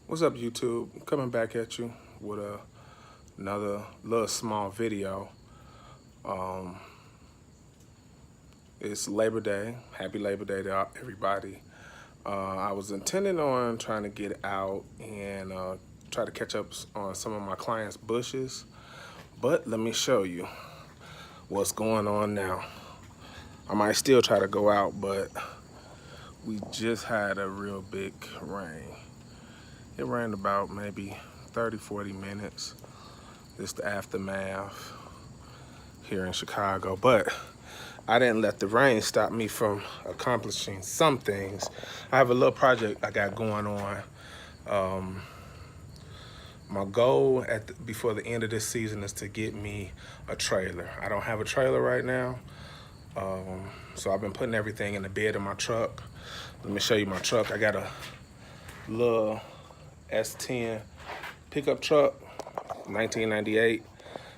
What's up, YouTube? Coming back at you with another little small video. Um, it's Labor Day. Happy Labor Day to everybody. I was intending on trying to get out and try to catch up on some of my clients' bushes, but let me show you what's going on now. I might still try to go out, but we just had a real big rain. It rained about maybe 30, 40 minutes. It's the aftermath here in Chicago, but I didn't let the rain stop me from accomplishing some things. I have a little project I got going on. My goal before the end of this season is to get me a trailer. I don't have a trailer right now, so I've been putting everything in the bed of my truck. Let me show you my truck. I got a little S10 pickup truck, 1998.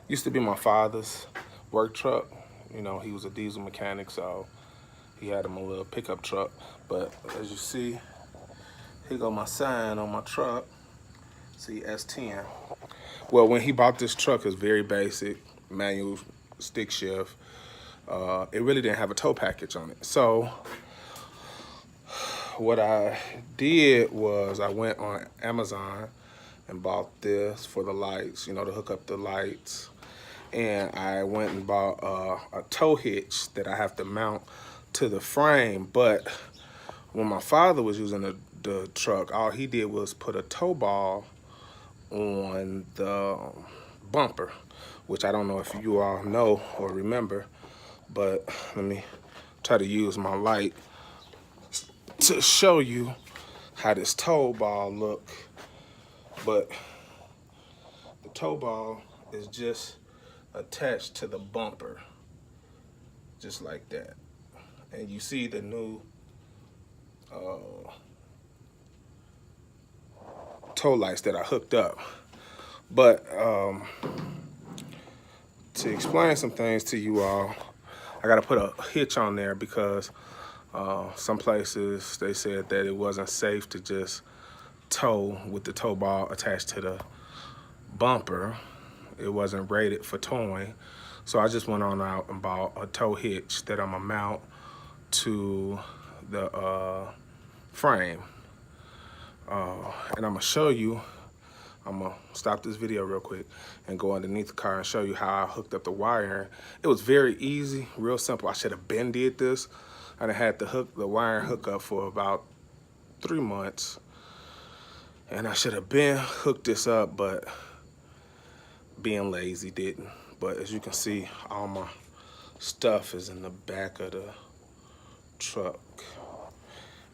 Used to be my father's work truck. You know, he was a diesel mechanic, so he had him a little pickup truck. But as you see, here go my sign on my truck. See, S10. Well, when he bought this truck, it was very basic, manual stick shift. It really didn't have a tow package on it. So what I did was I went on Amazon and bought this for the lights, you know, to hook up the lights. And I went and bought a tow hitch that I have to mount to the frame. But when my father was using the truck, all he did was put a tow ball on the bumper, which I don't know if you all know or remember, but let me try to use my light to show you how this tow ball look. But the tow ball is just attached to the bumper, just like that. And you see the new tow lights that I hooked up. But to explain some things to you all, I gotta put a hitch on there because some places they said that it wasn't safe to just tow with the tow ball attached to the bumper. It wasn't rated for towing. So I just went on out and bought a tow hitch that I'm gonna mount to the frame. And I'm gonna show you, I'm gonna stop this video real quick and go underneath the car and show you how I hooked up the wiring. It was very easy, real simple. I should have been did this. I done had the wiring hook up for about 3 months. And I should have been hooked this up, but being lazy didn't. But as you can see, all my stuff is in the back of the truck.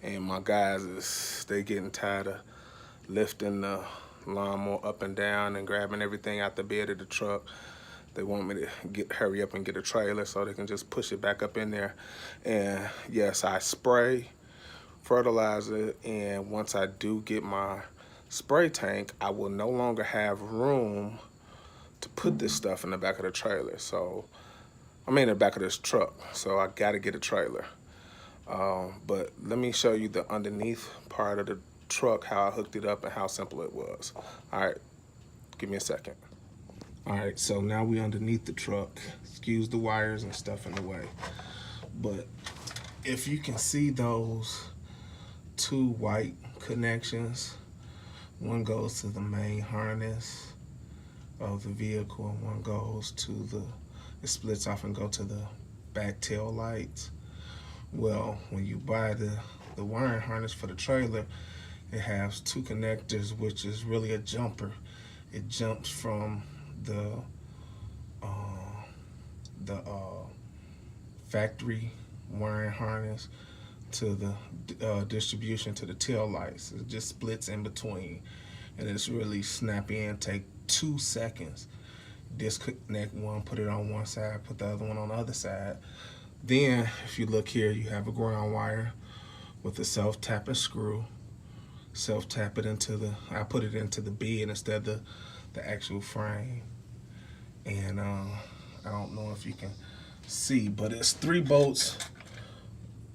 And my guys, they getting tired of lifting the lawnmower up and down and grabbing everything out the bed of the truck. They want me to hurry up and get a trailer so they can just push it back up in there. And yes, I spray fertilizer, and once I do get my spray tank, I will no longer have room to put this stuff in the back of the trailer. So, I mean the back of this truck. So I gotta get a trailer. But let me show you the underneath part of the truck, how I hooked it up and how simple it was. All right, give me a second. All right, so now we underneath the truck. Excuse the wires and stuff in the way. But if you can see those two white connections, one goes to the main harness of the vehicle and one goes to it splits off and go to the back tail lights. Well, when you buy the wiring harness for the trailer, it has two connectors, which is really a jumper. It jumps from the factory wiring harness to the distribution to the tail lights. It just splits in between, and it's really snappy and take 2 seconds. Disconnect one, put it on one side, put the other one on the other side. Then, if you look here, you have a ground wire with a self-tapping screw. Self-tap it I put it into the bed instead of the actual frame. And I don't know if you can see, but it's 3 bolts.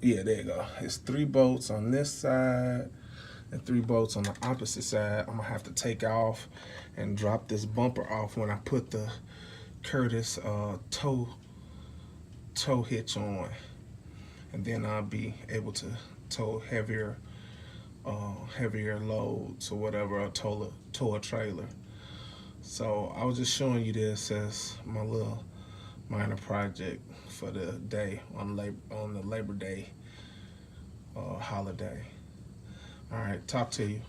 Yeah, there you go. It's 3 bolts on this side and 3 bolts on the opposite side. I'm gonna have to take off and drop this bumper off when I put the Curtis toe hitch on, and then I'll be able to tow heavier loads or whatever, or tow a trailer. So I was just showing you this as my little minor project for the day on the Labor Day holiday. All right, talk to you.